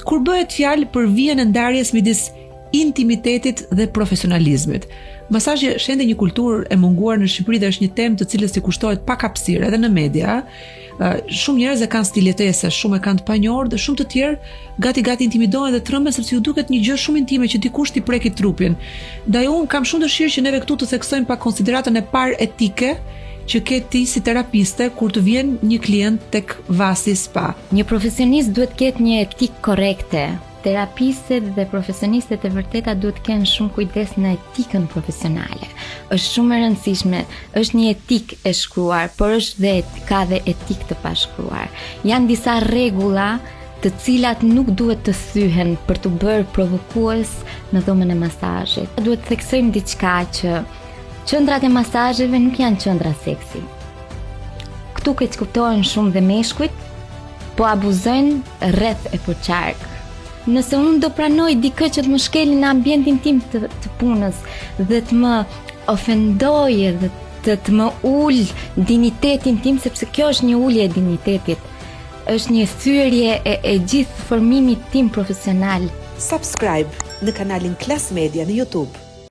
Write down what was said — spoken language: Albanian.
kur bëhet fjalë për vijën e ndarjes midis intimitetit dhe profesionalizmit. Masazhi shende një kulturë e munguar në Shqipëri dhe është një temë të cilës i kushtohet pak hapësirë edhe në media. Shumë njerëz e kanë stiletese, shumë e kanë të panjohur dhe shumë të tjerë gati intimidohen dhe tremben sepse ju duket një gjë shumë intime që dikush t'i preki trupin. Ndaj unë kam shumë dëshirë që neve këtu të theksojmë pak konsideratën e parë etike që ke ti si terapiste kur të vjen një klient tek Vasi Spa. Një profesionist duhet ketë një etikë korrekte. Terapistët dhe profesionistët e vërteta duhet të kenë shumë kujdes në etikën profesionale. Është shumë e rëndësishme, është një etikë e shkruar, por është ka dhe etikë të pashkruar. Janë disa rregulla të cilat nuk duhet të thyhen për të bërë provokues në dhomën e masazhit. Duhet të theksojmë diçka që qendrat e masazheve nuk janë qendra seksi. Këtu keq kuptohen shumë dhe meshkujt, po abuzojnë rreth e përçark. Nëse unë do pranoj dikë që të më shkelin në ambientin tim të punës dhe të më ofendojë dhe të më ul dinjitetin tim, sepse kjo është një ulje e dinjitetit, është një thyrje e gjithë formimit tim profesional. Subscribe në kanalin Klas Media në YouTube.